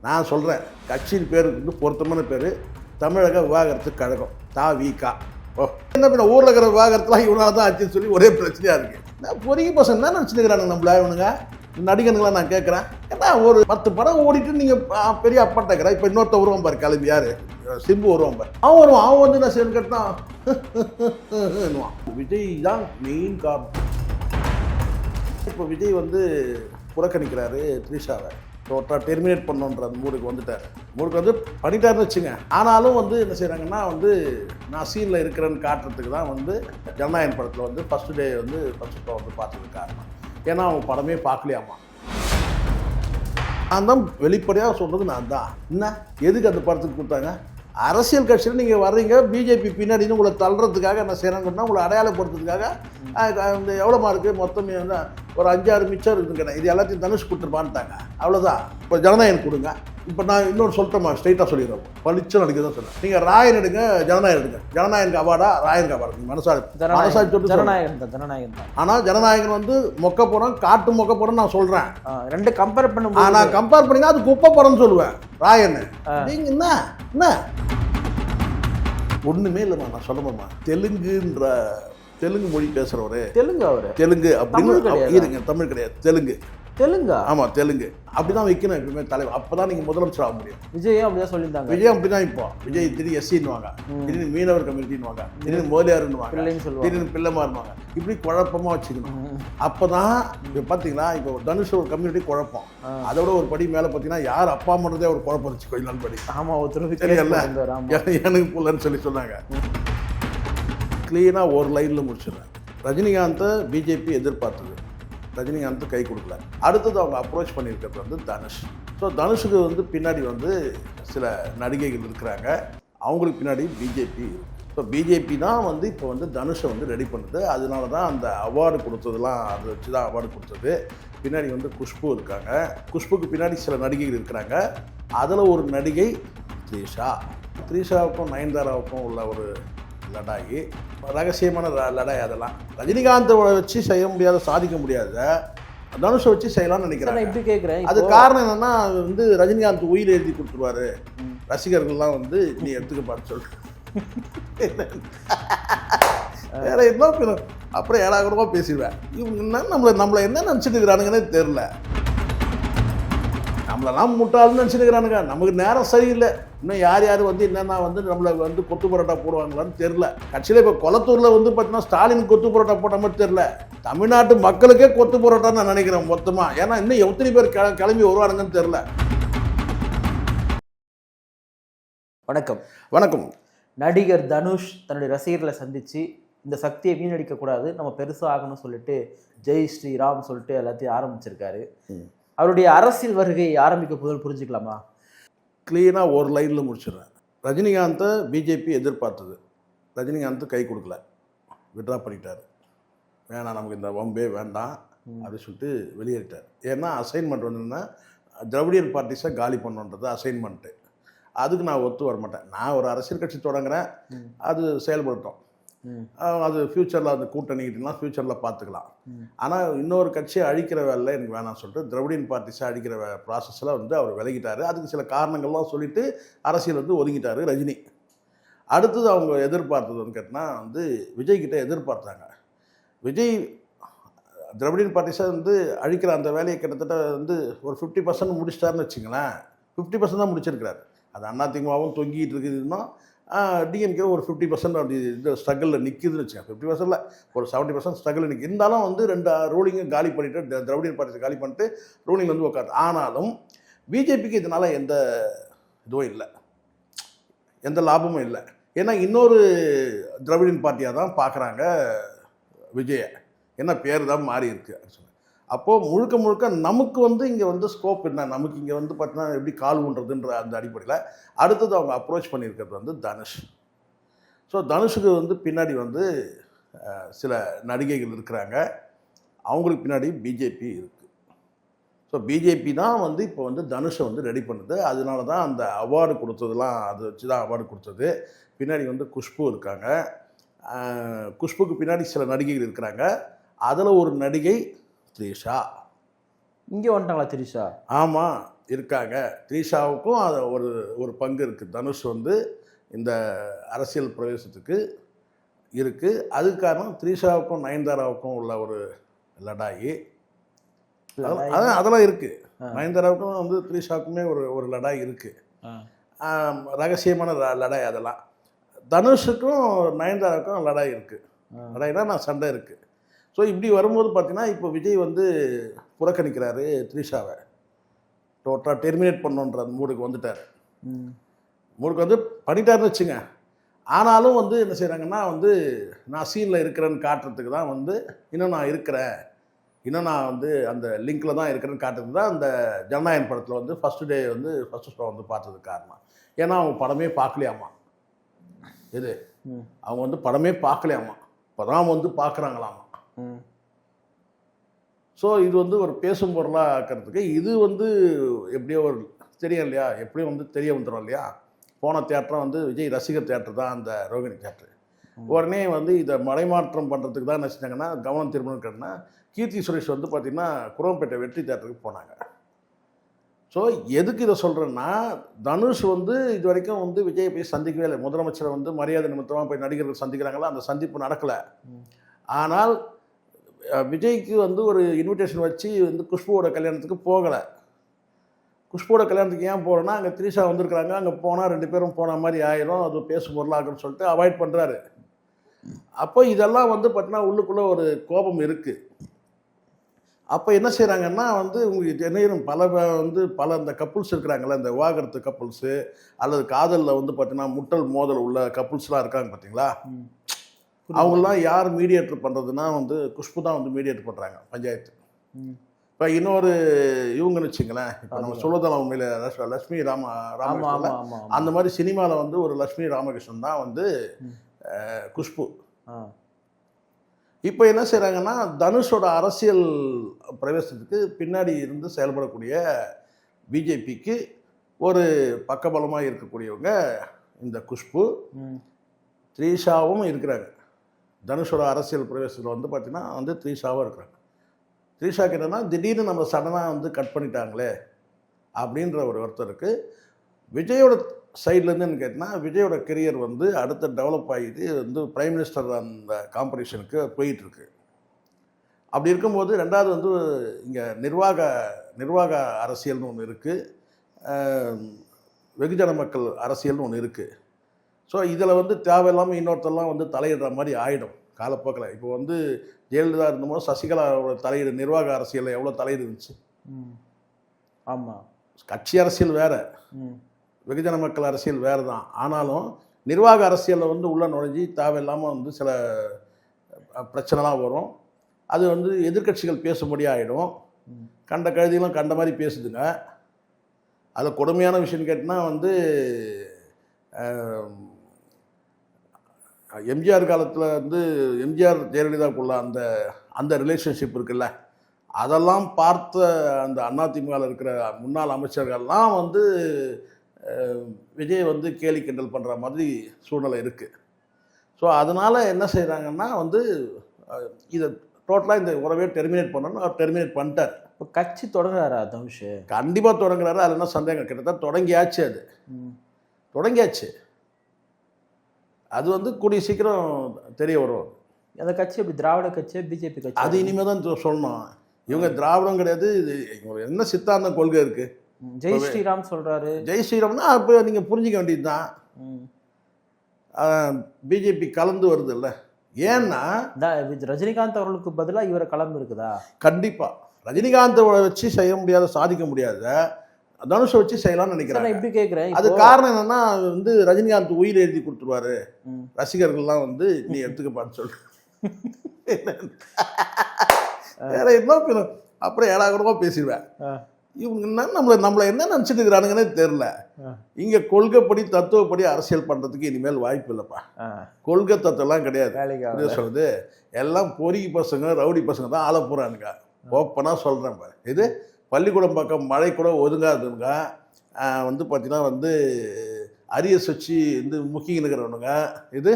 நான் சொல்கிறேன், கட்சியின் பேர் வந்து பொருத்தமான பேர் தமிழக விவாகரத்து கழகம் தவிக. ஓ என்ன பண்ண ஊரில் இருக்கிற விவாகரத்துலாம் இவனால தான் ஆச்சுன்னு சொல்லி ஒரே பிரச்சனையாக இருக்குது. நான் பொறிய பசங்க என்ன நினச்சிருக்கிறானுங்க நம்மள இவனுங்க நடிகனுங்களாம். நான் கேட்குறேன், ஏன்னா ஒரு 10 படம் ஓடிட்டு நீங்கள் பெரிய அப்பாட்டக்கிற இப்போ இன்னொருத்த வருவான் பாரு கிளம்பி யார் சிம்பு வருவான் பாரு அவன் வருவான். அவன் வந்து நான் சேர்ந்து கேட்டான் விஜய் தான் மெயின் காரணம். இப்போ விஜய் வந்து புறக்கணிக்கிறாரு த்ரிஷாவை, டெர்மினேட் பண்ணோன்ற அந்த மூடுக்கு வந்துட்டார். மூடுக்கு வந்து பண்ணிட்டாருன்னு வச்சுங்க. ஆனாலும் வந்து என்ன செய்கிறாங்கன்னா வந்து நான் சீனில் இருக்கிறேன்னு காட்டுறதுக்கு தான் வந்து ஜனநாயகன் படத்தில் வந்து ஃபஸ்ட்டு டே வந்து ஃபஸ்ட் ஷோ வந்து பார்த்ததுக்கு காரணம். ஏன்னா அவங்க படமே பார்க்கலையாமா. நான் தான் வெளிப்படையாக சொல்கிறது நான் தான். என்ன எதுக்கு அந்த படத்துக்கு கொடுத்தாங்க? அரசியல் கட்சியில் நீங்கள் வர்றீங்க, பிஜேபி பின்னாடி உங்களை தள்ளுறதுக்காக என்ன செய்கிறாங்கன்னா உங்களை அடையாளப்படுத்துறதுக்காக இந்த எவ்வளோ மார்க்கு மொத்தம் வந்து ஒரு 5-6 மிச்சம் இருக்குங்க. இது எல்லாத்தையும் தனுஷ் கொடுத்துருப்பான்ட்டாங்க. அவ்வளோதான். இப்போ ஜனநாயகன் கொடுங்க. இப்போ நான் இன்னொரு சொல்லிட்டோமா, ஸ்ட்ரைட்டாக சொல்லிடுறோம், பளிச்சு நடிக்க தான் சொல்லுங்கள். நீங்கள் ராயன் எடுங்க, ஜனநாயகம் எடுங்க. ஜனநாயகனுக்கு அவார்டா ராயனுக்கு அவார்டு? நீங்கள் மனசாட்சி சொல்லிட்டு ஜனநாயகன் தான். ஆனால் ஜனநாயகன் வந்து மொக்க படம், காட்டு மொக்க படம் நான் சொல்கிறேன். ரெண்டு கம்பேர் பண்ண. நான் கம்பேர் பண்ணிங்க அது குப்பை படம்னு சொல்லுவேன். ராயன் நீங்கள் என்ன என்ன ஒன்றுமே இல்லைம்மா. நான் சொல்லணுமா, தெலுங்கு மொழி பேசுகிறவரு, தெலுங்கு அப்படின்னு இருங்க. தமிழ் கிடையாது, தெலுங்கா? ஆமாம், தெலுங்கு. அப்படிதான் வைக்கணும் எப்பவுமே தலைவர். அப்போ தான் நீங்கள் முதலமைச்சர் ஆக முடியும். விஜயும் அப்படிதான் சொல்லியிருந்தாங்க. விஜய் அப்படி தான். இப்போ விஜய் திடீர் எஸ்சின்னுவாங்க, திடீர்னு மீனவர் கம்யூனிட்டின்னுவாங்க, திடீர்னு மோதியாருன்னுவாங்க, திடீர்னு பிள்ளைமாருவாங்க. இப்படி குழப்பமாக வச்சுக்கணும். அப்போ தான் இப்போ பார்த்தீங்களா, இப்போ தனுஷ் ஒரு கம்யூனிட்டி குழப்பம். அதோட ஒரு படி மேலே பார்த்தீங்கன்னா யார் அப்பா அம்மானதே ஒரு குழப்பம் இருந்துச்சு கொஞ்ச நாள் படி. ஆமாம், ஒருத்தர் தெரியல எனக்கு புள்ளன்னு சொல்லி சொன்னாங்க. க்ளீனாக ஒரு லைனில் முடிச்சிடுறேன். ரஜினிகாந்தை பிஜேபி எதிர்பார்த்தது, ரஜினிகாந்த் கை கொடுக்கல. அடுத்தது அவங்க அப்ரோச் பண்ணியிருக்கிறது வந்து தனுஷ். ஸோ தனுஷுக்கு வந்து பின்னாடி வந்து சில நடிகைகள் இருக்கிறாங்க, அவங்களுக்கு பின்னாடி பிஜேபி. ஸோ பிஜேபி தான் வந்து இப்போ வந்து தனுஷை வந்து ரெடி பண்ணுது. அதனால தான் அந்த அவார்டு கொடுத்ததுலாம் அதை வச்சு தான் அவார்டு கொடுத்தது. பின்னாடி வந்து குஷ்பு இருக்காங்க, குஷ்புக்கு பின்னாடி சில நடிகைகள் இருக்கிறாங்க. அதில் ஒரு நடிகை த்ரிஷாவுக்கும் நயன்தாராவுக்கும் உள்ள ஒரு லடாயி, ரகசியமான லடாய். அதெல்லாம் ரஜினிகாந்தை வச்சு செய்ய முடியாத, சாதிக்க முடியாத தனுஷை வச்சு செய்யலாம்னு நினைக்கிறேன். எப்படி கேட்குறேன், அது காரணம் என்னன்னா வந்து ரஜினிகாந்த் உயிர் எழுதி கொடுத்துருவாரு, ரசிகர்கள்லாம் வந்து நீ எடுத்துக்க பார்த்து சொல்லு வேற என்ன. அப்புறம் ஏழாயிரமா பேசிடுவேன். இவங்க என்ன நம்மளை என்ன நினச்சிட்டு இருக்கிறானுங்கன்னே தெரில. நம்மளெல்லாம் முட்டாள்னு நினச்சிருக்கிறானுங்க. நமக்கு நேரம் சரியில்லை. இன்னும் யார் வந்து என்னென்னா வந்து நம்மளை வந்து கொத்து பரோட்டா போடுவாங்களான்னு தெரில. கட்சியில் இப்போ கொளத்தூரில் வந்து பார்த்தீங்கன்னா ஸ்டாலின் கொத்து பரோட்டா போட்ட மாதிரி தெரில, தமிழ்நாட்டு மக்களுக்கே கொத்து பரோட்டான்னு நான் நினைக்கிறேன் மொத்தமாக. ஏன்னா இன்னும் எத்தனை பேர் கிளம்பி வருவானுங்கன்னு தெரில. வணக்கம். வணக்கம். நடிகர் தனுஷ் தன்னுடைய ரசிகர்களை சந்தித்து இந்த சக்தியை வீணடிக்கக்கூடாது, நம்ம பெருசாக ஆகணும்னு சொல்லிட்டு ஜெய் ஸ்ரீராம் சொல்லிட்டு எல்லாத்தையும் ஆரம்பிச்சிருக்காரு. அவருடைய அரசியல் வருகை ஆரம்பிக்க போதும் புரிஞ்சுக்கலாமா? க்ளீனாக ஒரு லைனில் முடிச்சிடுறேன். ரஜினிகாந்தை பிஜேபி எதிர்பார்த்தது, ரஜினிகாந்த் கை கொடுக்கல, விட்ரா பண்ணிட்டார். வேணாம், நமக்கு இந்த வம்பே வேண்டாம் அப்படின்னு சொல்லிட்டு வெளியேறிட்டார். ஏன்னா அசைன்மெண்ட் வந்துன்னா திராவிடியன் பார்ட்டிஸை காலி பண்ணுன்றது அசைன்மெண்ட்டு. அதுக்கு நான் ஒத்து வர மாட்டேன். நான் ஒரு அரசியல் கட்சி தொடங்குறேன், அது செயல்படுத்தோம், அது ஃப்யூச்சரில் அது கூட்டணிக்கிட்டலாம் ஃப்யூச்சரில் பார்த்துக்கலாம். ஆனால் இன்னொரு கட்சியை அழிக்கிற வேலை எனக்கு வேணாம்னு சொல்லிட்டு திராவிடியன் பார்ட்டிஸை அழிக்கிற ப்ராசஸில் வந்து அவர் விலகிட்டார். அதுக்கு சில காரணங்கள்லாம் சொல்லிவிட்டு அரசியல் வந்து ஒதுங்கிட்டார் ரஜினி. அடுத்தது அவங்க எதிர்பார்த்ததுன்னு கேட்டால் வந்து விஜய்கிட்ட எதிர்பார்த்தாங்க. விஜய் திராவிடியன் பார்ட்டிஸை வந்து அழிக்கிற அந்த வேலையை கிட்டத்தட்ட வந்து ஒரு 50% முடிச்சிட்டாருன்னு வச்சுங்களேன். 50% தான் முடிச்சிருக்கிறார். அது அதிமுகவும் தொங்கிட்டு இருக்குதுன்னா டிஎம்கே ஒரு 50% அப்படி இந்த ஸ்ட்ரகிளில் நிற்கிதுன்னு வச்சுக்கோங்க. 50%ல் ஒரு 70% ஸ்ட்ரகிளில் நிற்கி. இருந்தாலும் வந்து 2 ரூலிங்கை காலி பண்ணிவிட்டு திராவிடியன் பார்ட்டிஸை காலி பண்ணிட்டு ரூலிங் வந்து உட்காந்து. ஆனாலும் பிஜேபிக்கு இதனால் எந்த இதுவும் இல்லை, எந்த லாபமும் இல்லை. ஏன்னா இன்னொரு திராவிடியன் பார்ட்டியாக தான் பார்க்குறாங்க விஜயை. ஏன்னா பேர் தான் மாறி இருக்குது. அப்போது முழுக்க நமக்கு வந்து இங்கே வந்து ஸ்கோப் என்ன, நமக்கு இங்கே வந்து பார்த்தீங்கன்னா எப்படி கால் ஊன்றதுன்ற அந்த அடிப்படையில் அடுத்தது அவங்க அப்ரோச் பண்ணியிருக்கிறது வந்து தனுஷ். ஸோ தனுஷுக்கு வந்து பின்னாடி வந்து சில நடிகைகள் இருக்கிறாங்க, அவங்களுக்கு பின்னாடி பிஜேபி இருக்குது. ஸோ பிஜேபி தான் வந்து இப்போ வந்து தனுஷை வந்து ரெடி பண்ணுது. அதனால தான் அந்த அவார்டு கொடுத்ததுலாம் அதை வச்சு தான் அவார்டு கொடுத்தது. பின்னாடி வந்து குஷ்பு இருக்காங்க, குஷ்புக்கு பின்னாடி சில நடிகைகள் இருக்கிறாங்க. அதில் ஒரு நடிகை த்ரிஷா. இங்கே வந்துட்டாங்களா த்ரிஷா? ஆமாம், இருக்காங்க. த்ரீஷாவுக்கும் அது ஒரு ஒரு பங்கு இருக்குது. தனுஷ் வந்து இந்த அரசியல் பிரவேசத்துக்கு இருக்குது. அதுக்கு காரணம் த்ரீஷாவுக்கும் நயன்தாராவுக்கும் உள்ள ஒரு லடாயி. அதெல்லாம் இருக்குது. நயன்தாராவுக்கும் வந்து த்ரீஷாவுக்குமே ஒரு ஒரு லடாய் இருக்குது. ரகசியமான லடாய். அதெல்லாம் தனுஷுக்கும் நயன்தாராவுக்கும் லடாய் இருக்குது. லடாய்னா நான் சண்டை இருக்குது. ஸோ இப்படி வரும்போது பார்த்தீங்கன்னா இப்போ விஜய் வந்து புறக்கணிக்கிறாரு த்ரீஷாவை. டோட்டலாக டெர்மினேட் பண்ணுன்ற மூடுக்கு வந்துட்டார். மூடுக்கு வந்து பண்ணிட்டாருன்னு வச்சுங்க. ஆனாலும் வந்து என்ன செய்கிறாங்கன்னா வந்து நான் சீனில் இருக்கிறேன்னு காட்டுறதுக்கு தான் வந்து இன்னும் நான் இருக்கிறேன், இன்னும் நான் வந்து அந்த லிங்கில் தான் இருக்கிறேன்னு காட்டுறதுக்கு தான் அந்த ஜனநாயகன் படத்தில் வந்து ஃபஸ்ட்டு டே வந்து ஃபஸ்ட்டு ஷோ வந்து பார்த்ததுக்கு காரணம். ஏன்னா அவங்க படமே பார்க்கலையாமா. இது அவங்க வந்து படமே பார்க்கலையாமா, இப்போ தான் வந்து பார்க்குறாங்களாமா. ஸோ இது வந்து ஒரு பேசும் பொருளாக ஆக்கிறதுக்கு இது வந்து எப்படியோ ஒரு தெரியும் இல்லையா, எப்படியும் வந்து தெரிய வந்துடும் இல்லையா. போன தியேட்டரும் வந்து விஜய் ரசிகர் தியேட்டர் தான் அந்த ரோகிணி தியேட்டர். உடனே வந்து இதை மடைமாற்றம் பண்ணுறதுக்கு தான் என்ன செஞ்சாங்கன்னா கவனம் திரும்பணும்னா கீர்த்தி சுரேஷ் வந்து பார்த்திங்கன்னா குரோம்பேட்டை வெற்றி தியேட்டருக்கு போனாங்க. ஸோ எதுக்கு இதை சொல்கிறேன்னா, தனுஷ் வந்து இது வரைக்கும் வந்து விஜயை போய் சந்திக்கவே இல்லை. முதலமைச்சரை வந்து மரியாதை நிமித்தமாக போய் நடிகர்கள் சந்திக்கிறாங்களா, அந்த சந்திப்பு நடக்கலை. ஆனால் விஜய்க்கு வந்து ஒரு இன்விடேஷன் வச்சு வந்து குஷ்புவோட கல்யாணத்துக்கு போகலை. குஷ்புவோட கல்யாணத்துக்கு ஏன் போகிறேன்னா, அங்கே த்ரீஷா வந்திருக்கிறாங்க, அங்கே போனால் 2 பேரும் போன மாதிரி ஆயிரும், அது பேசும் பொருளாகுன்னு சொல்லிட்டு அவாய்ட் பண்ணுறாரு. அப்போ இதெல்லாம் வந்து பார்த்தீங்கன்னா உள்ளுக்குள்ளே ஒரு கோபம் இருக்குது. அப்போ என்ன செய்கிறாங்கன்னா வந்து உங்களுக்கு என்ன பல இந்த கப்புள்ஸ் இருக்கிறாங்களே, இந்த விவாகரத்து கப்புள்ஸு அல்லது காதலில் வந்து பார்த்தீங்கன்னா முட்டல் மோதல் உள்ள கப்புள்ஸ்லாம் இருக்காங்க பார்த்தீங்களா. அவங்களாம் யார் மீடியேட்டர் பண்ணுறதுன்னா வந்து குஷ்பு தான் வந்து மீடியேட்டர் பண்ணுறாங்க பஞ்சாயத்து. இப்போ இன்னொரு இவங்கன்னு வச்சுங்களேன், இப்போ நம்ம சொல்லுறதெல்லாம் உண்மையில லட்சுமி ராமகிருஷ்ணன், அந்த மாதிரி சினிமாவில் வந்து ஒரு லட்சுமி ராமகிருஷ்ணன் தான் வந்து குஷ்பு. இப்போ என்ன செய்கிறாங்கன்னா, தனுஷோட அரசியல் பிரவேசத்துக்கு பின்னாடி இருந்து செயல்படக்கூடிய பிஜேபிக்கு ஒரு பக்கபலமாக இருக்கக்கூடியவங்க இந்த குஷ்பு, த்ரீஷாவும் இருக்கிறாங்க. தனுஷோட அரசியல் பிரவேசத்தில் வந்து பார்த்திங்கன்னா வந்து த்ரீஷாவும் இருக்கிறாங்க. த்ரீஷாக்கு என்னென்னா திடீர்னு நம்ம சடனாக வந்து கட் பண்ணிட்டாங்களே அப்படின்ற ஒரு வருத்தம் இருக்குது. விஜயோட சைட்லேருந்து என்ன கேட்டிங்கன்னா, விஜயோட கெரியர் வந்து அடுத்த டெவலப் ஆகிட்டு வந்து பிரைம் மினிஸ்டர் அந்த காம்படிஷனுக்கு போயிட்டுருக்கு. அப்படி இருக்கும்போது ரெண்டாவது வந்து இங்கே நிர்வாக அரசியல்னு ஒன்று இருக்குது, வெகுஜன மக்கள் அரசியல்னு ஒன்று இருக்குது. ஸோ இதில் வந்து தேவையில்லாமல் இன்னொருத்தெல்லாம் வந்து தலையிடுற மாதிரி ஆகிடும் காலப்போக்கில். இப்போ வந்து ஜெயலலிதா இருந்தபோது சசிகலாவோட தலையீடு நிர்வாக அரசியலில் எவ்வளோ தலையீடு இருந்துச்சு. ஆமாம், கட்சி அரசியல் வேறு, வெகுஜன மக்கள் அரசியல் வேறு தான். ஆனாலும் நிர்வாக அரசியலில் வந்து உள்ளே நுழைஞ்சி தேவையில்லாமல் வந்து சில பிரச்சனைலாம் வரும். அது வந்து எதிர்கட்சிகள் பேசும்படியாக ஆகிடும். கண்ட கழுதிகளும் கண்ட மாதிரி பேசுதுங்க. அதில் கொடுமையான விஷயம் கேட்டினா வந்து எம்ஜிஆர் காலத்தில் வந்து எம்ஜிஆர் ஜெயலலிதாவுக்குள்ள அந்த ரிலேஷன்ஷிப் இருக்குல்ல, அதெல்லாம் பார்த்த அந்த அதிமுகவில் இருக்கிற முன்னாள் அமைச்சர்கள்லாம் வந்து விஜய் வந்து கேலி கிண்டல் பண்ணுற மாதிரி சூழ்நிலை இருக்குது. ஸோ அதனால் என்ன செய்கிறாங்கன்னா வந்து இதை டோட்டலாக இந்த உறவே டெர்மினேட் பண்ணணும்னு அவர் டெர்மினேட் பண்ணிட்டார். இப்போ கட்சி தொடங்குறாரா தனுஷ்? கண்டிப்பாக தொடங்குறாரு. அதில் என்ன சந்தேகம், கிட்டத்தட்ட தொடங்கியாச்சு. அது தொடங்கியாச்சு. அது வந்து கூடிய சீக்கிரம் தெரிய வரும். அந்த கட்சி எப்படி திராவிட கட்சி, பிஜேபி கட்சி? அது இனிமேல் தான் சொல்லணும். இவங்க திராவிடம் கிடையாது. இது என்ன சித்தாந்த கொள்கை இருக்குது. ஜெய் ஸ்ரீராம் சொல்கிறாரு. ஜெய் ஸ்ரீராம்னா அப்போ நீங்கள் புரிஞ்சிக்க வேண்டியது தான். பிஜேபி கலந்து வருது இல்லை. ஏன்னா ரஜினிகாந்த் அவர்களுக்கு பதிலாக இவரை கலந்து இருக்குதா? கண்டிப்பாக ரஜினிகாந்தை வச்சு செய்ய முடியாத, சாதிக்க முடியாத தனுஷை வச்சு செய்யலாம்னு நினைக்கிறேன். எப்படி கேட்குறேன், அது காரணம் என்னன்னா வந்து ரஜினிகாந்த் உயிர் எழுதி கொடுத்துருவாரு, ரசிகர்கள்லாம் வந்து நீ எடுத்துக்கப்பான்னு சொல்லு. வேற என்ன அப்புறம் ஏடாகூடமாக பேசிடுவேன். இவங்க நம்மளை என்ன நினச்சிட்டு இருக்கிறானுங்கன்னே தெரில. இங்கே கொள்கைப்படி தத்துவப்படி அரசியல் பண்ணுறதுக்கு இனிமேல் வாய்ப்பு இல்லைப்பா. கொள்கை தத்துவம்லாம் கிடையாது. சொல்லுது எல்லாம் பொறுக்கி பசங்க, ரவுடி பசங்க தான் ஆள போகிறானுங்க. ஓப்பனாக சொல்கிறேன் பாரு. இது பள்ளிக்கூடம் பக்கம் மழை கூட ஒதுங்காதுங்க வந்து பார்த்தீங்கன்னா வந்து அரியஸ் வச்சு வந்து முக்கிங்க இருக்கிறவனுங்க. இது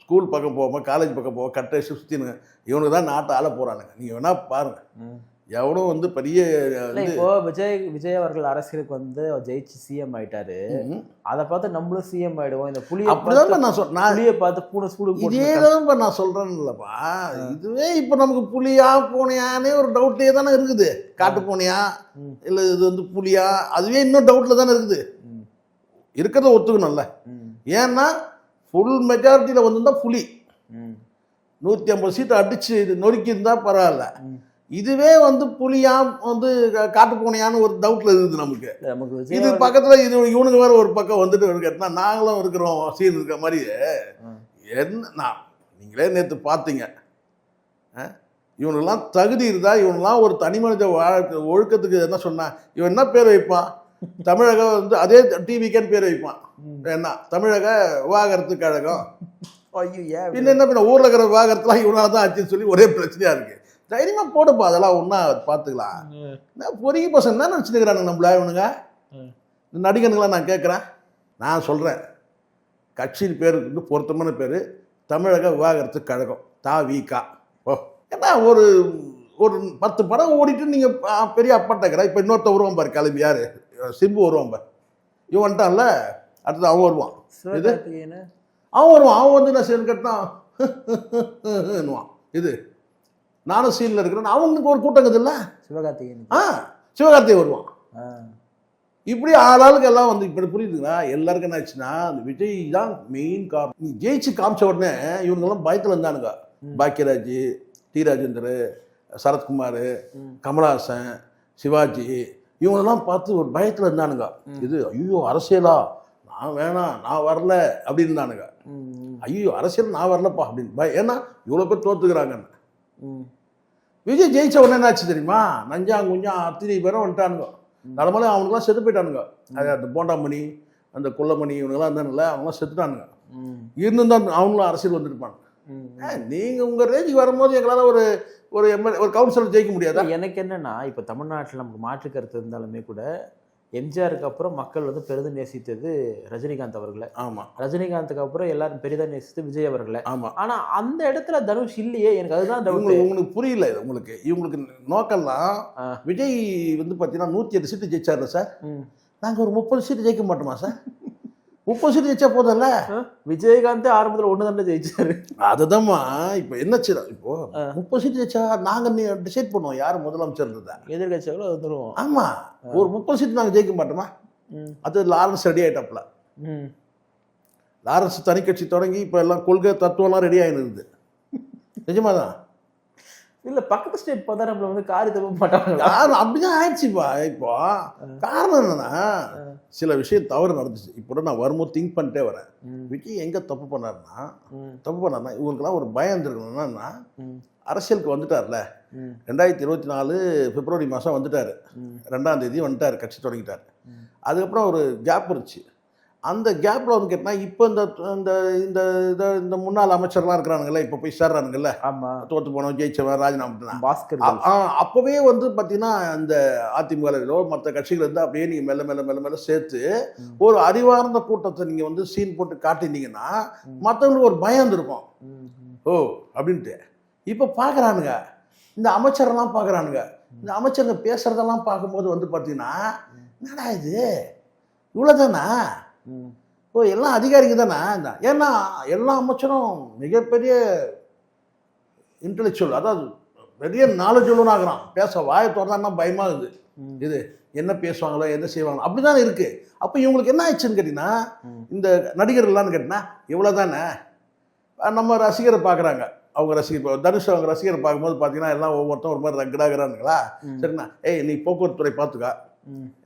ஸ்கூல் பக்கம் போகாமல் காலேஜ் பக்கம் போக கட்டை சுற்றினுங்க. இவனுக்கு தான் நாட்டை ஆள போகிறானுங்க. நீங்கள் வேணால் பாருங்கள். எவ்வளோ வந்து பெரிய இல்லை இப்போ விஜய் அவர்கள் அரசியலுக்கு வந்து அவர் ஜெயிச்சு சிஎம் ஆயிட்டாரு. அதை பார்த்து நம்மளும் சிஎம் ஆயிடுவோம். இந்த அப்படிதான் நான் புலியை பார்த்து பூனை சூடு இதேதான் நான் சொல்றேன் இல்லப்பா. இதுவே இப்போ நமக்கு புலியா பூனையானே ஒரு டவுட்லேயே தானே இருக்குது. காட்டு பூனையா இல்லை இது வந்து புலியா, அதுவே இன்னும் டவுட்ல தானே இருக்குது. இருக்கிறத ஒத்துக்கணும்ல. ஏன்னா ஃபுல் மெஜாரிட்டியில் வந்துருந்தா புலி 150 சீட்டை அடிச்சு நொறுக்கி இருந்தா பரவாயில்ல. இதுவே வந்து புலியா வந்து காட்டு பூனையான்னு ஒரு டவுட்ல இருக்குது நமக்கு. இது பக்கத்துல இது இவனுக்கு வேற ஒரு பக்கம் வந்துட்டு கேட்டா நாங்களும் இருக்கிறோம் சீன் இருக்க மாதிரி என்ன. நீங்களே நேற்று பார்த்தீங்க, இவனுக்கெல்லாம் தகுதி இருந்தா இவனெல்லாம் ஒரு தனி மனித ஒழுக்கத்துக்கு என்ன சொன்னா இவன் என்ன பேர் வைப்பான்? தமிழக வந்து அதே டிவிக்கேன்னு பேர் வைப்பான். என்ன தமிழக விவாகரத்து கழகம். பின்ன என்ன பண்ண ஊர்ல இருக்கிற விவாகரத்துலாம் இவனால தான் ஆச்சுன்னு சொல்லி ஒரே பிரச்சனையா இருக்கு. தைரியமா போடுப்பா, அதெல்லாம் ஒன்றா பார்த்துக்கலாம். பொறிய பசங்க தான் நினச்சிருக்கிறானுங்க நம்மள இவனுங்க நடிகனுங்களாம். நான் கேட்குறேன், நான் சொல்கிறேன், கட்சியின் பேருக்கு வந்து பொருத்தமான பேர் தமிழக விவாகரத்து கழகம் தாவிகா. ஓ ஏன்னா ஒரு ஒரு 10 படம் ஓடிட்டு நீங்கள் பெரிய அப்பாட்டக்கிற. இப்போ இன்னொருத்த வருவான் பாரு கிளம்பி, யார் சிம்பு வருவான் பாரு. இவன் வந்துட்டான்ல, அடுத்து அவன் வருவான். இது அவன் வருவான். அவன் வந்து என்ன செய்யணும் கேட்டான் இது நானும் சீனில் இருக்கிறேன். அவனுக்கு ஒரு கூட்டம் இருக்குதுல்ல, சிவகார்த்திகேயன் வருவான். இப்படி ஆளாளுக்கு எல்லாம் வந்து இப்படி புரியுதுங்களா? எல்லாருக்கும் என்ன ஆச்சுன்னா அந்த விஜய் தான் மெயின் காரணம். நீ ஜெயிச்சு காமிச்ச உடனே இவங்கெல்லாம் பயத்தில் இருந்தானுங்க. பாக்கியராஜ், டி ராஜேந்தர், சரத்குமார், கமலஹாசன், சிவாஜி இவங்களெல்லாம் பார்த்து ஒரு பயத்தில் இருந்தானுங்க. இது ஐயோ அரசியலா, நான் வேணாம், நான் வரல அப்படின்னு இருந்தானுங்க. ஐயோ அரசியல் நான் வரலப்பா அப்படின்னு ஏன்னா இவ்வளோ பேர் தோத்துக்கிறாங்கன்னு. விஜய் ஜெயிச்ச உடனே என்னாச்சு தெரியுமா? நஞ்சாங்குஞ்சான் அத்தனை பேரும் வந்துட்டானுங்க. தலைமலை அவனுக்குலாம் செத்து போயிட்டானுங்க. அந்த போண்டாமணி, அந்த கொல்லமணி இவனுங்கெல்லாம் இருந்தானுங்கள, அவங்களாம் செத்துட்டானுங்க. இருந்துதான் அவங்களும் அரசியல் வந்துருப்பாங்க. நீங்கள் உங்கள் ரேஞ்சுக்கு வரும்போது எங்களால் ஒரு ஒரு எம்எல்ஏ ஒரு கவுன்சிலர் ஜெயிக்க முடியாதா? எனக்கு என்னன்னா, இப்போ தமிழ்நாட்டில் நமக்கு மாற்று கருத்து இருந்தாலுமே கூட எம்ஜிஆருக்கு அப்புறம் மக்கள் வந்து பெரிதும் நேசித்தது ரஜினிகாந்த் அவர்களை. ஆமாம். ரஜினிகாந்துக்கு அப்புறம் எல்லாரும் பெரிதாக நேசித்து விஜய் அவர்களை. ஆமாம். ஆனால் அந்த இடத்துல தனுஷ் இல்லையே. எனக்கு அதுதான் உங்களுக்கு புரியல. உங்களுக்கு இவங்களுக்கு நோக்கம்லாம் விஜய் வந்து பார்த்தீங்கன்னா 108 சீட்டு ஜெயிச்சார்ல சார். நாங்கள் ஒரு 30 சீட்டு ஜெயிக்க மாட்டோமா சார்? 30 சீட்டு ஜெயிச்சா போதில்ல. விஜயகாந்த் ஆரம்பத்தில் 1 தானே ஜெயிச்சாரு. அதுதான்மா இப்போ என்னச்சு, இப்போ 30 சீட்டு ஜெயிச்சா நாங்கள் டிசைட் பண்ணுவோம் யார் முதலமைச்சர் இருந்ததா. எதிர்கட்சியாலும் வந்துடுவோம். ஆமாம், ஒரு 30 சீட்டு நாங்கள் ஜெயிக்க மாட்டோமா? அது லாரன்ஸ் ரெடி ஆகிட்டாப்ல. லாரன்ஸ் தனி கட்சி தொடங்கி இப்போ எல்லாம் கொள்கை தத்துவம்லாம் ரெடி ஆகிருக்குது. நிஜமா தான். இல்லை பக்கத்து ஸ்டேட் பார்த்தா நம்மள வந்து காரி தப்ப மாட்டாங்க. யாரும் அப்படிதான் ஆயிடுச்சுப்பா. இப்போ காரணம் என்னன்னா சில விஷயம் தவறு நடந்துச்சு. இப்போ நான் வரும்போது திங்க் பண்ணிட்டே வரேன், விஜய் எங்கே தப்பு பண்ணாருன்னா இவங்களுக்குலாம் ஒரு பயம் இருந்திருக்கணும். என்னன்னா அரசியலுக்கு வந்துட்டார்ல, 2024 பிப்ரவரி மாதம் வந்துட்டார். 2ஆம் தேதி வந்துட்டார், கட்சி தொடங்கிட்டார். அதுக்கப்புறம் ஒரு கேப் இருந்துச்சு. அந்த கேப்பில் வந்து கேட்டால் இப்போ இந்த இந்த இந்த முன்னாள் அமைச்சர்லாம் இருக்கிறானுங்கல்ல, இப்போ போய் சேர்றானுங்கல்ல, தோற்று போனோம் ஜெயிச்சவன் ராஜினாமா பாஸ்கர், அப்போவே வந்து பார்த்தீங்கன்னா இந்த அதிமுகவிலோ மற்ற கட்சிகள் இருந்தால் அப்படியே நீங்கள் மெல்ல மெல்ல மெல்ல மெல்ல சேர்த்து ஒரு அறிவார்ந்த கூட்டத்தை நீங்கள் வந்து சீன் போட்டு காட்டினீங்கன்னா மற்றவங்களுக்கு ஒரு பயம் இருந்திருக்கும். ஓ அப்படின்ட்டு இப்போ பார்க்குறானுங்க, இந்த அமைச்சரெல்லாம் பார்க்குறானுங்க. இந்த அமைச்சருங்க பேசுகிறதெல்லாம் பார்க்கும்போது வந்து பார்த்தீங்கன்னா என்னடா இது இவ்வளோதானா? ஓ எல்லாம் அதிகாரிங்க தானே. ஏன்னா எல்லா அமைச்சரும் மிகப்பெரிய இன்டெலெக்சுவல், அதாவது பெரிய நாலேஜுவலும் ஆகிறான். பேச வாயை திறந்தா பயமாக இருக்குது. இது என்ன பேசுவாங்களோ என்ன செய்வாங்களோ அப்படி தானே இருக்குது. அப்போ இவங்களுக்கு என்ன ஆயிடுச்சுன்னு கேட்டிங்கன்னா, இந்த நடிகர்கள்லான்னு கேட்டிங்கன்னா இவ்வளோ தானே. நம்ம ரசிகரை பார்க்குறாங்க, அவங்க ரசிகர் தனுஷ் அவங்க ரசிகரை பார்க்கும்போது பார்த்தீங்கன்னா எல்லாம் ஒவ்வொருத்தரும் ஒரு மாதிரி ரக்கடாகிறானுங்களா. சரிண்ணா, ஏய் நீ போக்குவரத்து துறை பார்த்துக்கா,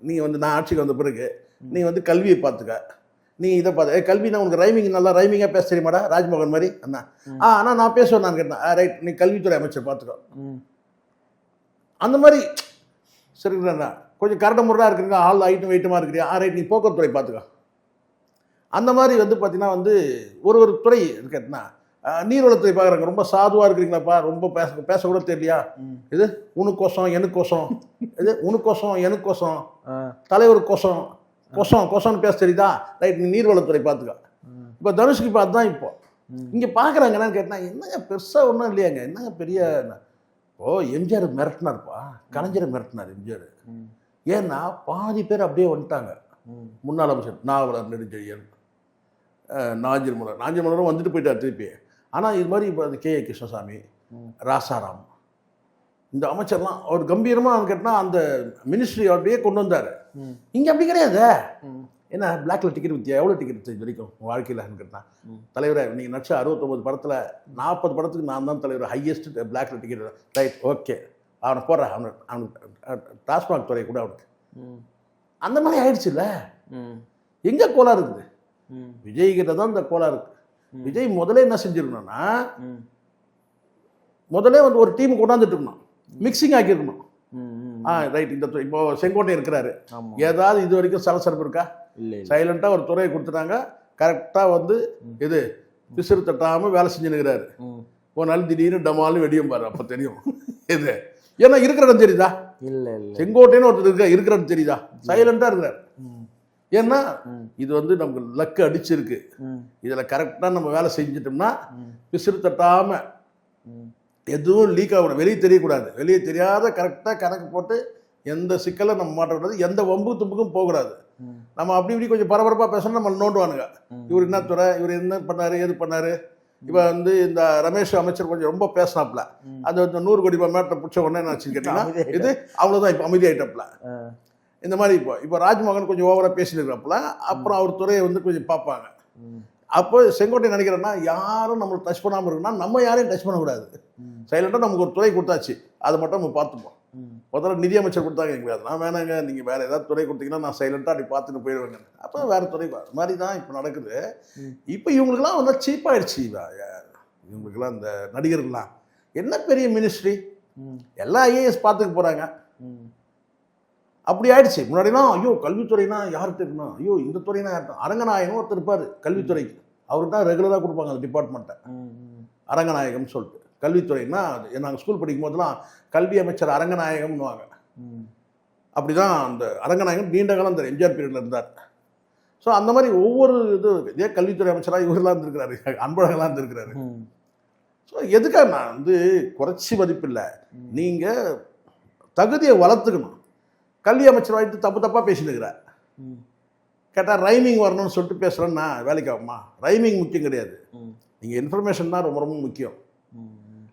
நீ வந்து நான் ஆட்சிக்கு வந்த பிறகு நீ வந்து கல்வியை பார்த்துக்க, நீ இதை பார்த்து கல்வினா உனக்கு ரைமிங் நல்லா ரைமிங்காக பேச தெரியுமாடா ராஜ்மோகன் மாதிரி அண்ணா. ஆனால் நான் பேசுவேன், நான் கேட்டேன் ரைட் நீ கல்வித்துறை அமைச்சர் பார்த்துக்கோ. அந்த மாதிரி சரிங்களா, கொஞ்சம் கரண்ட முறையாக இருக்குங்க, ஆள் ஹைட்டும் வெயிட்டுமா இருக்கிறியா, ரைட் நீ போக்குவரத்துறை பார்த்துக்கோ. அந்த மாதிரி வந்து பார்த்தீங்கன்னா வந்து ஒரு ஒரு துறை கேட்டேன்னா நீர்வளத்துறை பார்க்குறாங்க, ரொம்ப சாதுவாக இருக்கிறீங்களாப்பா, ரொம்ப பேசக்கூட தெரியலையா, இது உனக்கோசம் எனக்கோசம், இது உனக்கோசம் எனக்கோசம் தலைவர் கோசம் கொசம்னு பேச தெரியுதா, ரைட் நீ நீர்வளத்துறை பார்த்துக்க. இப்போ தனுஷ்க்கு பார்த்து தான் இப்போ இங்கே பார்க்குறாங்க. என்னன்னு கேட்டால் என்னங்க பெருசாக ஒன்றும் இல்லையாங்க, என்னங்க பெரிய எம்ஜிஆர் மிரட்டினார்ப்பா, கலைஞரை மிரட்டினார் எம்ஜிஆர். ஏன்னா பாதி பேர் அப்படியே வந்துட்டாங்க. முன்னாள் அமைச்சர் நாவலர் நெடுஞ்செழியன், நாஞ்சில் மலரும் வந்துட்டு போயிட்டார் திருப்பி. ஆனால் இது மாதிரி இப்போ கே கிருஷ்ணசாமி, ராசாராம், இந்த அமைச்சர்லாம் அவர் கம்பீரமாக கேட்டால் அந்த மினிஸ்ட்ரி அப்படியே கொண்டு வந்தார். இங்கே அப்படி கிடையாது. ஏன்னா பிளாக்ல டிக்கெட் வித்தியா எவ்வளோ டிக்கெட் இது வரைக்கும் வாழ்க்கையில் கேட்டால் தலைவரை நீங்கள் நடிச்ச 69 படத்தில் 40 படத்துக்கு நான் தான் தலைவர், ஹையஸ்ட் பிளாக்ல டிக்கெட். ரைட், ஓகே, அவனை போடுறேன், அவனுக்கு டாஸ்மாக் துறை கூட அவனுக்கு அந்த மாதிரி ஆயிடுச்சுல்ல. எங்கே கோளாறு இருக்குது? விஜய் கிட்ட தான் இந்த கோளாறு இருக்கு. விஜய் முதல்ல என்ன செஞ்சிருக்கணும்னா, முதல்ல வந்து ஒரு டீம் கொண்டாந்துட்டு இருக்கணும், மிக்சிங் ஆக்கியிருக்கணும். ரைட், இந்த இப்போ செங்கோட்டை இருக்கிறாரு, ஏதாவது இது வரைக்கும் சலசலப்பு இருக்கா? சைலண்டாக ஒரு துறையை கொடுத்துட்டாங்க, கரெக்டாக வந்து இது பிசுறு தட்டாமல் வேலை செஞ்சுனுக்கிறாரு. ஒரு நாள் திடீர்னு டமாலும் வெடியும் பாரு, அப்போ தெரியும் இது. ஏன்னா இருக்கிற இடம் தெரியுதா? இல்லை, செங்கோட்டைன்னு ஒருத்தர் இருக்கா, இருக்கிற இடம் தெரியுதா? சைலண்டாக இருக்கிறார். ஏன்னா இது வந்து நமக்கு லக்கு அடிச்சிருக்கு. இதில் கரெக்டாக நம்ம வேலை செஞ்சிட்டோம்னா பிசுறு தட்டாமல் எதுவும் லீக் ஆகக்கூடாது, வெளியே தெரியக்கூடாது. வெளியே தெரியாத கரெக்டாக கணக்கு போட்டு எந்த சிக்கலை நம்ம மாட்டக்கூடாது, எந்த வம்பு தும்புக்கும் போகக்கூடாது. நம்ம அப்படி இப்படி கொஞ்சம் பரபரப்பாக பேசணும், நம்ம நோண்டுவானுங்க. இவர் என்ன துறை, இவர் என்ன பண்ணாரு, ஏது பண்ணாரு. இப்போ வந்து இந்த ரமேஷ் அமைச்சர் கொஞ்சம் ரொம்ப பேசினாப்ல, அது வந்து 100 கோடி ரூபாய் மேட்டை பிடிச்ச உடனே என்ன ஆச்சுன்னு கேட்டீங்கன்னா, இது அவ்வளோதான், இப்போ அமைதியாயிட்டப்பல. இந்த மாதிரி இப்போ ராஜ்மோகன் கொஞ்சம் ஓவராக பேசினுக்கிறப்பல, அப்புறம் அவர் துறையை வந்து கொஞ்சம் பார்ப்பாங்க. அப்போ செங்கோட்டை நினைக்கிறேன்னா, யாரும் நம்மளுக்கு டச் பண்ணாமல் இருக்குன்னா நம்ம யாரையும் டச் பண்ணக்கூடாது. சைலண்டாக நமக்கு ஒரு துறை கொடுத்தாச்சு, அதை மட்டும் நம்ம பார்த்துப்போம். முதல்ல நிதியமைச்சர் கொடுத்தாங்க, எங்களுக்கு அதெல்லாம் வேணாங்க, நீங்கள் வேறு ஏதாவது துறை கொடுத்தீங்கன்னா நான் சைலண்டாக அப்படி பார்த்துட்டு போயிடுவேங்க. அப்போ வேறு துறை மாதிரி தான் இப்போ நடக்குது. இப்போ இவங்களுக்குலாம் வந்து சீப்பாயிடுச்சு. இவங்களுக்குலாம் இந்த நடிகர்கள்லாம் என்ன பெரிய மினிஸ்ட்ரி, எல்லா ஐஏஎஸ் பார்த்துக்க போகிறாங்க. அப்படி ஆயிடுச்சு. முன்னாடிலாம் ஐயோ கல்வித்துறைனா யார்கிட்ட இருக்கணும், ஐயோ இந்த துறைனா யார்கிட்ட, அரங்கநாயகம் ஒருத்தர் இருப்பார் கல்வித்துறைக்கு, அவருக்கு தான் ரெகுலராக கொடுப்பாங்க அந்த டிபார்ட்மெண்ட்டை, அரங்கநாயகம்னு சொல்லிட்டு. கல்வித்துறைன்னா நாங்கள் ஸ்கூல் படிக்கும் போதெல்லாம் கல்வி அமைச்சர் அரங்கநாயகம்னுவாங்க. அப்படி தான் அந்த அரங்கநாயகம் நீண்ட காலம் அந்த எம்ஜிஆர் பீரியடில் இருந்தார். ஸோ அந்த மாதிரி ஒவ்வொரு இது இதே கல்வித்துறை அமைச்சராக இவரெல்லாம் இருந்திருக்கிறாரு, அன்பழகெல்லாம் இருந்திருக்கிறாரு. ஸோ எதுக்காக நான் வந்து குறைச்சி மதிப்பில்லை, நீங்கள் தகுதியை வளர்த்துக்கணும். கல்வி அமைச்சர் வாய்ட்டு தப்பாக பேசினுக்கிறார். கேட்டால் ரைமிங் வரணும்னு சொல்லிட்டு பேசுகிறேன்னா வேலைக்கு ஆகுமா? ரைமிங் முக்கியம் கிடையாது, நீங்கள் இன்ஃபர்மேஷன் தான் ரொம்ப ரொம்ப முக்கியம்.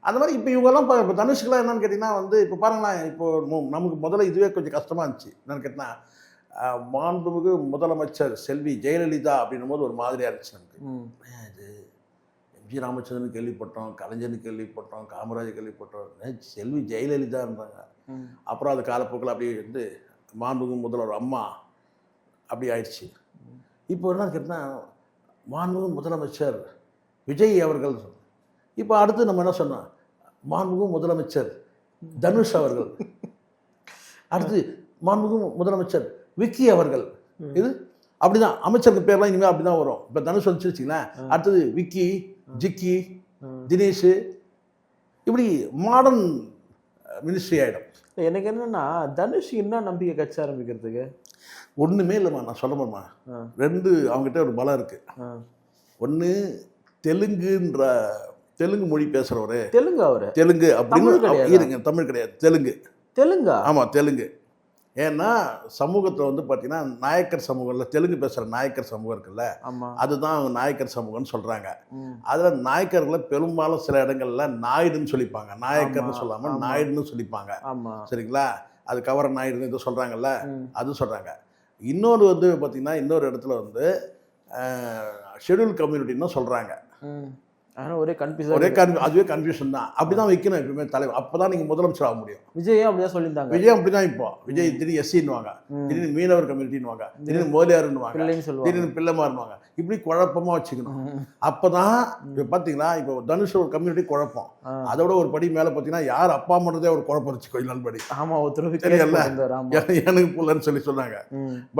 அந்த மாதிரி இப்போ இவங்கெல்லாம் இப்போ தனுஷுக்கெல்லாம் என்னன்னு கேட்டிங்கன்னா வந்து இப்போ பாருங்களேன், இப்போ நமக்கு முதல்ல இதுவே கொஞ்சம் கஷ்டமாக இருந்துச்சு. என்னன்னு கேட்டால் மாண்புமிகு முதலமைச்சர் செல்வி ஜெயலலிதா அப்படின்னும் போது ஒரு மாதிரியாக இருந்துச்சு நமக்கு. இது எம்ஜி ராமச்சந்திரன் கேள்விப்பட்டோம், கலைஞர்னு கேள்விப்பட்டோம், காமராஜர் கேள்விப்பட்டோம், செல்வி ஜெயலலிதான்றாங்க. அப்புறம் அது காலப்போக்கில் அப்படியே வந்து மாண்புமிகு முதல்வர் அம்மா அப்படி ஆயிடுச்சு. இப்போ என்னன்னு கேட்டால் மாண்புமிகு முதலமைச்சர் விஜய் அவர்கள். இப்போ அடுத்து நம்ம என்ன சொன்னோம், மாண்புமிகு முதலமைச்சர் தனுஷ் அவர்கள், அடுத்து மாண்புமிகு முதலமைச்சர் விக்கி அவர்கள். இது அப்படிதான் அமைச்சருக்கு பேர்லாம் இனிமேல் அப்படி தான் வரும். இப்போ தனுஷ் வந்துச்சு வச்சுங்களேன், அடுத்தது விக்கி, ஜிக்கி, தினேஷ், இப்படி மாடர்ன் மினிஸ்ட்ரி ஆகிடும். எனக்கு என்னன்னா தனுஷ் என்ன நம்பிக்கை கட்சி ஆரம்பிக்கிறதுக்கு ஒன்றுமே இல்லைம்மா. நான் சொல்லணுமா, 2 அவங்ககிட்ட ஒரு பலம் இருக்குது. ஒன்று தெலுங்கு மொழி பேசுகிறவரு, தெலுங்கு அப்படின்னு இருங்க, தமிழ் கிடையாது, தெலுங்கா? ஆமாம், தெலுங்கு. ஏன்னா சமூகத்தில் வந்து பார்த்தீங்கன்னா நாயக்கர் சமூகம்ல, தெலுங்கு பேசுகிற நாயக்கர் சமூகம் இருக்குல்ல, அதுதான் அவங்க நாயக்கர் சமூகம்னு சொல்கிறாங்க. அதில் நாயக்கர்களை பெரும்பாலும் சில இடங்கள்ல நாயுடுன்னு சொல்லிப்பாங்க, நாயக்கர்னு சொல்லாமல் நாயுடுன்னு சொல்லிப்பாங்க. சரிங்களா? அது கவர நாயுடுன்னு இது சொல்கிறாங்கல்ல, அது சொல்கிறாங்க. இன்னொரு வந்து பார்த்தீங்கன்னா இன்னொரு இடத்துல வந்து ஷெட்யூல் கம்யூனிட்டின்னு சொல்கிறாங்க. ஒரே அதுவே கன்ஃபியூஷன் தான். அப்படிதான் வைக்கணும் எப்பவுமே தலைவர், அப்பதான் நீங்க முதலமைச்சர் ஆக முடியும். விஜய் அப்படிதான் சொல்லியிருந்தாங்க. விஜய் அப்படிதான். இப்போ விஜய் திடீர்னு எஸ்சின்னுவாங்க, திடீர்னு மீனவர் கம்யூனிட்டின்னுவாங்க, திடீர்னு மோலியாருன்னுவாங்க, திடீர்னு பிள்ளைமாருவாங்க, இப்படி குழப்பமா வச்சுக்கணும். அப்பதான் இப்போ பார்த்தீங்கன்னா இப்போ தனுஷ் ஒரு கம்யூனிட்டி குழப்பம், அதோட ஒரு படி மேலே பார்த்தீங்கன்னா யார் அப்பா பண்ணுறதே ஒரு குழப்பம் வச்சு கொஞ்ச நாள் படி. ஆமா, தெரியல எனக்கு புள்ளன்னு சொன்னாங்க.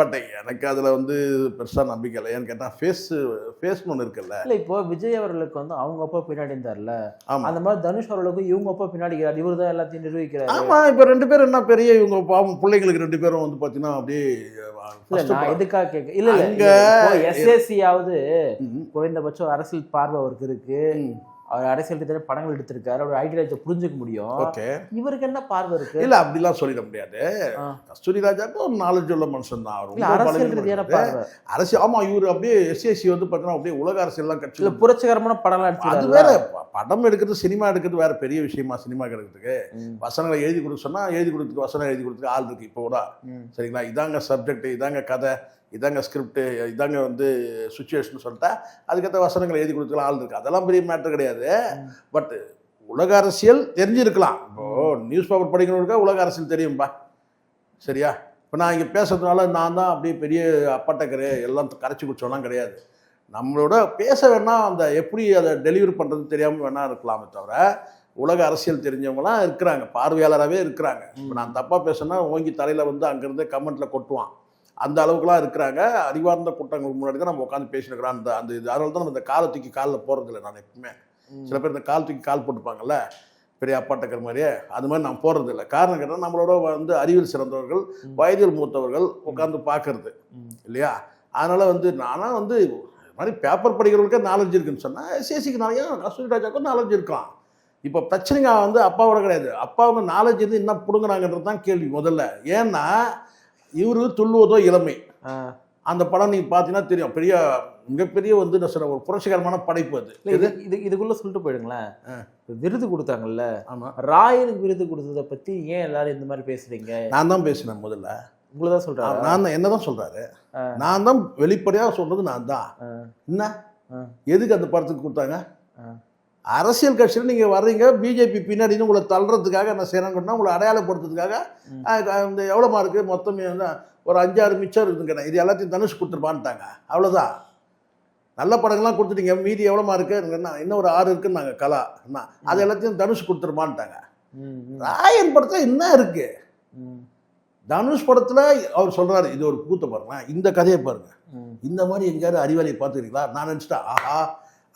பட் எனக்கு அதுல வந்து பெருசா நம்பிக்கை இல்லை. ஏன்னு கேட்டா ஃபேஸ் ஒன்று இருக்குல்ல. இப்போ விஜய் அவர்களுக்கு வந்து அவங்க அப்பா பின்னாடி இருந்தார்ல, அந்த மாதிரி தனுஷ் அவர்களுக்கு இவங்க அப்பா பின்னாடி இவர் தான் எல்லாத்தையும் நிர்வகிக்கிறார். ஆமா, இப்ப 2 பேரும் என்ன பெரிய இவங்க பாவம் பிள்ளைங்களுக்கு 2 பேரும் வந்து பாத்தீங்கன்னா அப்படியே நான் எதுக்காக கேட்க இல்ல எஸ்எஸ்சியாவது குறைந்தபட்சம் அரசியல் பார்வை அவருக்கு இருக்கு. அவர் அரசியல் ரீதியான படங்கள் எடுத்திருக்காரு, அவர் ஐடியாலஜியை புரிஞ்சுக்க முடியும். ஓகே, இவருக்கு என்ன பார்வை இருக்கு? இல்ல அப்படிலாம் சொல்லிட முடியாது. கஸ்தூரி ராஜாக்கு ஒரு நாலேஜ் உள்ள மனுஷன் தான் அவர். அரசியல் ரீதியான பார்வை, அரசியல், ஆமா, இவர் அப்படியே எஸ்சிஎஸ்சி வந்து பார்த்தீங்கன்னா அப்படியே உலக அரசியல்லாம் கட்சி புரட்சிகரமான படம்லாம் அது எடுத்து வேற. படம் எடுக்கிறது, சினிமா எடுக்கிறது வேற பெரிய விஷயமா? சினிமா எடுக்கிறதுக்கு வசனங்களை எழுதி கொடுக்க சொன்னா எழுதி கொடுத்துக்கு, வசனம் எழுதி கொடுத்துக்கு ஆள் இருக்கு இப்போ கூட. சரிங்களா, இதாங்க சப்ஜெக்ட், இதாங்க கதை, இதாங்க ஸ்கிரிப்ட், இதாங்க வந்து சுச்சுவேஷன் சொல்லிட்டா அதுக்கேற்ற வசனங்களை எழுதி கொடுத்துக்கலாம் ஆள் இருக்கு. அதெல்லாம் பெரிய மேட்டர் கிடையாது. பட் உலக அரசியல் தெரிஞ்சிருக்கலாம். இப்போ நியூஸ் பேப்பர் படிக்கணுக்கா உலக அரசியல் தெரியும்பா. சரியா, இப்போ நான் இங்கே பேசுறதுனால நான் தான் அப்படியே பெரிய அப்பட்டக்கரு எல்லாம் கரைச்சி குடிச்சோம்லாம் கிடையாது. நம்மளோட பேச வேணா அந்த எப்படி அதை டெலிவரி பண்ணுறது தெரியாமல் வேணா இருக்கலாமே தவிர உலக அரசியல் தெரிஞ்சவங்களாம் இருக்கிறாங்க, பார்வையாளராகவே இருக்கிறாங்க. இப்போ நான் தப்பாக பேசுனா ஓங்கி தலையில் வந்து அங்கேருந்து கமெண்ட்டில் கொட்டுவான். அந்த அளவுக்குலாம் இருக்கிறாங்க. அறிவார்ந்த கூட்டங்களுக்கு முன்னாடி தான் நம்ம உட்காந்து பேசினுக்கிறோம். அந்த அந்த இது அதனால தான் நம்ம இந்த காலை தூக்கி காலில் போகிறதில்ல. நான் எப்பவுமே சில பேர் இந்த கால் தூக்கி கால் போட்டுப்பாங்கல்ல பெரிய அப்பாட்டக்கிற மாதிரியே, அது மாதிரி நான் போகிறதில்ல. காரணம் கேட்டால் நம்மளோட வந்து அறிவியல் சிறந்தவர்கள், வயதில் மூத்தவர்கள் உட்காந்து பார்க்கறது இல்லையா. அதனால் வந்து நானாக வந்து இது மாதிரி பேப்பர் படிக்கிறவங்களுக்கே நாலேஜ் இருக்குன்னு சொன்னால் எஸ்சிஎஸ்சிக்கு நிறையா, கஸ்தூரி ராஜாவுக்கும் நாலேஜ் இருக்கான். இப்போ பிரச்சனைங்க வந்து அப்பாவோட கிடையாது, அப்பாவோட நாலேஜ் இருந்து என்ன பிடுங்குறாங்கன்றது தான் கேள்வி முதல்ல. ஏன்னா இவரு துள்ளுவதோ இளமை, அந்த படம் நீங்க பார்த்தீங்கன்னா தெரியும், பெரிய மிகப்பெரிய வந்து நான் சொல்ற ஒரு புரட்சிகரமான படைப்பு அது. இதுக்குள்ள சொல்லிட்டு போயிடுங்களேன். விருது கொடுத்தாங்கல்ல, ஆமா, ராயனுக்கு விருது கொடுத்ததை பத்தி ஏன் எல்லாரும் இந்த மாதிரி பேசுறீங்க? நான் தான் பேசினேன் முதல்ல. உங்களை தான் சொல்றாரு. நான் தான் என்னதான் சொல்றாரு, நான் தான் வெளிப்படையாக சொல்றது நான் தான். என்ன எதுக்கு அந்த படத்துக்கு கொடுத்தாங்க? அரசியல் கட்சியில் நீங்கள் வர்றீங்க, பிஜேபி பின்னாடின்னு உங்களை தள்ளுறதுக்காக என்ன செய்யறாங்கன்னா உங்களை அடையாளப்படுத்துறதுக்காக இந்த எவ்வளோ மார்க்கு மொத்தமே வந்து ஒரு 5-6 மிச்சம் இருக்குதுங்க, இது எல்லாத்தையும் தனுஷ் கொடுத்துருப்பான்ட்டாங்க. அவ்வளோதான். நல்ல படங்கள்லாம் கொடுத்துட்டீங்க, மீதி எவ்வளோ மார்க்கு இன்னும் ஒரு 6 இருக்குன்னாங்க கலா, என்ன அது எல்லாத்தையும் தனுஷ் கொடுத்துருப்பான்ட்டாங்க. ராயன் படத்தில் என்ன இருக்கு? தனுஷ் படத்தில் அவர் சொல்றாரு, இது ஒரு கூத்த பாருங்க, இந்த கதையை பாருங்க, இந்த மாதிரி எங்கேயாவது அறிவாளியை பார்த்துக்கிறீங்களா? நான் நினச்சிட்டேன், ஆஹா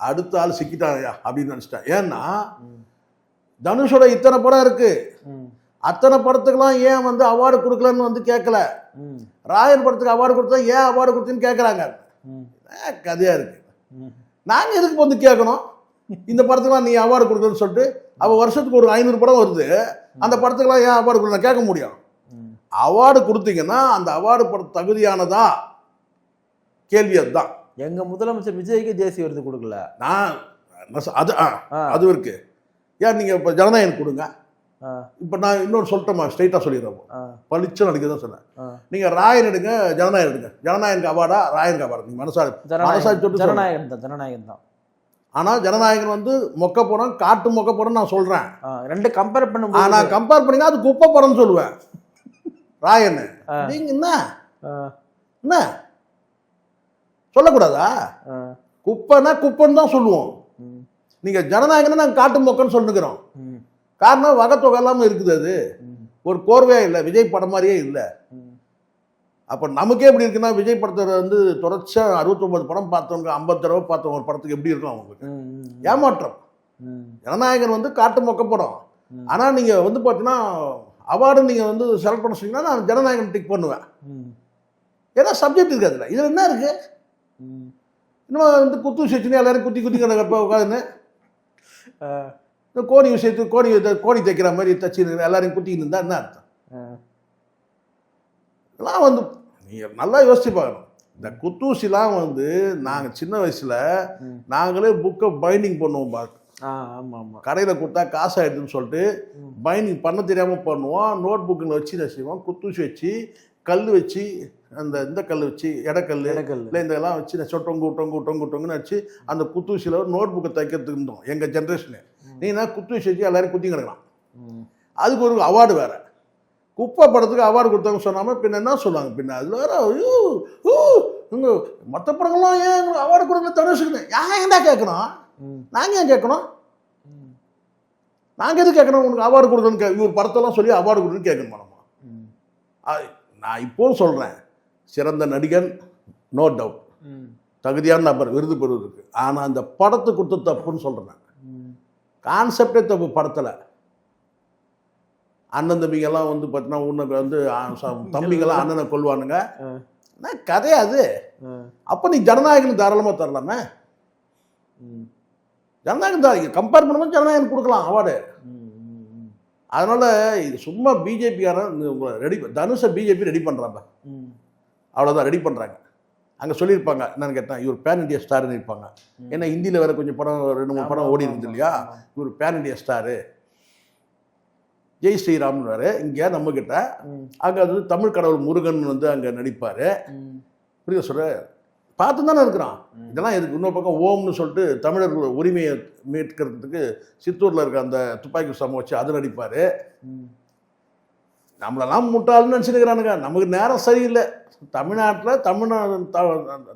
அடுத்த ஆள் சிக்கிட்டாயா அப்படின்னு நினச்சிட்டேன். ஏன்னா தனுஷோட இத்தனை படம் இருக்கு, அத்தனை படத்துக்கெல்லாம் ஏன் வந்து அவார்டு கொடுக்கலன்னு வந்து கேட்கல. ராயன் படத்துக்கு அவார்டு கொடுத்தா ஏன் அவார்டு கொடுத்தீங்கன்னு கேட்குறாங்க. கதையா இருக்கு. நாங்கள் எதுக்கு வந்து கேட்கணும்? இந்த படத்துக்கெல்லாம் நீ அவார்டு கொடுக்கணும்னு சொல்லிட்டு அவள் வருஷத்துக்கு ஒரு 500 படம் வருது, அந்த படத்துக்கெல்லாம் ஏன் அவார்டு கொடுக்க கேட்க முடியும்? அவார்டு கொடுத்தீங்கன்னா அந்த அவார்டு படம் தகுதியானதா? கேள்வி அதுதான். எங்க முதலமைச்சர் விஜய்க்கு தேசிய விருது கொடுக்கல. நான் அது அது இருக்கு. ஏன் நீங்க இப்போ ஜனநாயகன் கொடுங்க. இப்போ நான் இன்னொரு சொல்லிட்டோமா, ஸ்ட்ரைட்டாக சொல்லிடுறோம், பளிச்சு நடிக்க தான் சொன்னேன். நீங்க ராயன் எடுங்க, ஜனநாயகன் எடுங்க. ஜனநாயகனுக்கு அவார்டா, ராயனுக்கு அவார்டு? நீங்க மனசாட்சி தொட்டு ஜனநாயகன் தான், ஜனநாயகன் தான். ஆனால் ஜனநாயகன் வந்து மொக்க படம், காட்டு மொக்க படம் நான் சொல்றேன். ரெண்டு கம்பேர் பண்ண நான் கம்பேர் பண்ணீங்க அது குப்பை படம்னு சொல்லுவேன். ராயன் நீங்க என்ன என்ன சொல்லக்கூடாதா? குப்பைன்னா குப்பைன்னு தான் சொல்லுவோம். நீங்க ஜனநாயகனை நாங்கள் காட்டு மொக்கன்னு சொல்லுகிறோம். காரணம் வகத்தொகை இல்லாமல் இருக்குது. அது ஒரு கோர்வையா இல்லை, விஜய் படம் மாதிரியே இல்லை. அப்போ நமக்கே எப்படி இருக்குன்னா, விஜய் படத்தை வந்து தொடர்ச்சியா 69 படம் பார்த்தவங்க 50 தடவை பார்த்தவங்க ஒரு படத்துக்கு எப்படி இருக்கும் அவங்களுக்கு? ஏமாற்றம். ஜனநாயகன் வந்து காட்டு மொக்க படம். ஆனால் நீங்க வந்து பார்த்தீங்கன்னா அவார்டு நீங்க வந்து செலக்ட் பண்ண சொன்னீங்கன்னா நான் ஜனநாயகன் டிக் பண்ணுவேன். ஏன்னா சப்ஜெக்ட் இருக்கு அதில். இதில் என்ன இருக்கு? இன்னும் வந்து குத்து வச்சுன்னு எல்லாரும் குத்தி குத்தி கிடக்கப்ப உட்காதுன்னு கோணி விஷயத்துக்கு கோணி தைக்கிற மாதிரி தச்சு எல்லாரையும் குத்திக்கிட்டு இருந்தா என்ன அர்த்தம்? இதெல்லாம் வந்து நீங்க நல்லா யோசிச்சு பார்க்கணும். இந்த குத்தூசிலாம் வந்து நாங்கள் சின்ன வயசுல நாங்களே புக்கை பைண்டிங் பண்ணுவோம். பார்க்க கடையில் கொடுத்தா காசு ஆயிடுதுன்னு சொல்லிட்டு பைண்டிங் பண்ண தெரியாமல் பண்ணுவோம். நோட் புக்கில் வச்சு என்ன செய்வோம், குத்தூசி வச்சு கல் வச்சு இந்த கல் வச்சு எடக்கல் இல்லை இதெல்லாம் வச்சு டொங்குன்னு வச்சு அந்த குத்தூசியில் நோட் புக்கை தைக்கிறதுக்கு இருந்தோம் எங்கள் ஜென்ரேஷனு. நீங்கன்னா குத்தூசி வச்சு எல்லாரும் குத்தி கிடக்கலாம். அதுக்கு ஒரு அவார்டு வேற. குப்பை படத்துக்கு அவார்டு கொடுத்தாங்க சொன்னாமல் பின்ன என்ன சொல்லுவாங்க? பின்ன அதில் வேற மற்ற படங்கள்லாம் ஏன் அவார்டு கொடுக்கல தனுஷுக்குன்னு ஏன்டா கேட்கணும்? நாங்கள் ஏன் கேட்கணும்? நாங்கள் எது கேட்கணும்? உனக்கு அவார்டு கொடுக்கணும்னு இவர் படத்தெல்லாம் சொல்லி அவார்டு கொடுக்கணும்னு கேட்கணுமா நம்ம? நான் இப்போ சொல்கிறேன், சிறந்த நடிகன் நோ டவுட், தகுதியான நபர் விருது பெறுவதற்கு. ஆனால் அந்த படத்தை கொடுத்த தப்புன்னு சொல்கிறேன் நான். கான்செப்டே தப்பு படத்தில். அண்ணன் தம்பிங்கெல்லாம் வந்து பார்த்தீங்கன்னா உன்னை வந்து தம்பிங்கெல்லாம் அண்ணனை கொள்வானுங்க. என்ன கதையாது? அப்போ நீ ஜனநாயகன் தாராளமாக தரலாமே. ஜனநாயகம் தான் கம்பேர் பண்ணும்போது ஜனநாயகம் கொடுக்கலாம் அவார்டு. அதனால் இது சும்மா பிஜேபிக்காரன் ரெடி தனுஷை பிஜேபி ரெடி பண்ணுறாங்க, அவ்வளோதான் ரெடி பண்ணுறாங்க. அங்கே சொல்லியிருப்பாங்க என்னன்னு கேட்டேன், இவர் பேன் இண்டியா ஸ்டார்னு இருப்பாங்க. ஏன்னா ஹிந்தியில் வேறு கொஞ்சம் படம் 2-3 படம் ஓடி இருக்குது இல்லையா, இவர் பேன் இண்டியா ஸ்டாரு ஜெய் ஸ்ரீராம்னு வேறு இங்கே நம்மக்கிட்ட. அங்கே அது தமிழ் கடவுள் முருகன் வந்து அங்கே நடிப்பார். புரிய சொல்கிற பார்த்து தானே இருக்கிறான். இதெல்லாம் எதுக்கு? இன்னொரு பக்கம் ஓம்னு சொல்லிட்டு தமிழர்கள் உரிமையை மீட்கிறதுக்கு சித்தூரில் இருக்க அந்த துப்பாக்கி சமம் வச்சு அது நடிப்பார். நம்மளெல்லாம் முட்டாள்னு நினச்சிருக்கிறானுங்க. நமக்கு நேரம் சரியில்லை. தமிழ்நாட்டில்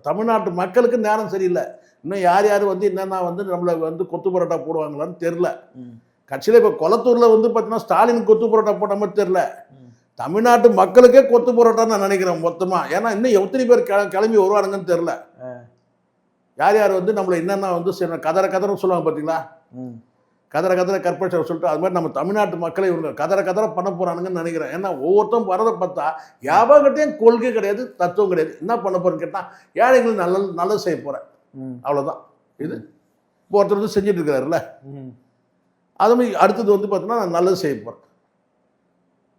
தமிழ்நாட்டு மக்களுக்கு நேரம் சரியில்லை. இன்னும் யார் யார் வந்து என்னென்னா வந்து நம்மளை வந்து கொத்து பரோட்டா போடுவாங்களான்னு தெரில. கட்சியில் இப்போ கொளத்தூரில் வந்து பார்த்தீங்கன்னா ஸ்டாலின் கொத்து பரோட்டா போட்ட மாதிரி தெரில. தமிழ்நாட்டு மக்களுக்கே கொத்து பரோட்டான்னு நான் நினைக்கிறேன் மொத்தமாக. ஏன்னா இன்னும் எத்தனை பேர் கிளம்பி வருவானுங்கன்னு தெரில. யார் யார் வந்து நம்மளை என்னென்னா வந்து கதறன்னு சொல்லுவாங்க பார்த்தீங்களா, கதற கற்பனை சொல்லிட்டு அது மாதிரி நம்ம தமிழ்நாட்டு மக்களை இவங்க கதற பண்ண போகிறானுங்கன்னு நினைக்கிறேன். ஏன்னா ஒவ்வொருத்தரும் வரதை பார்த்தா யாவகிட்டையும் கொள்கை கிடையாது, தத்துவம் கிடையாது. என்ன பண்ண போகிறேன்னு கேட்டால் ஏழைகளுக்கு நல்லது செய்ய போகிறேன், அவ்வளோதான். இது இப்போ ஒருத்தர் வந்து செஞ்சுட்டு இருக்கிறாருல்ல, அது மாதிரி அடுத்தது வந்து பார்த்தீங்கன்னா நான் நல்லது செய்ய போகிறேன்.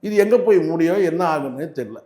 இது எங்கே போய் முடியும் என்ன ஆகுன்னு தெரியல.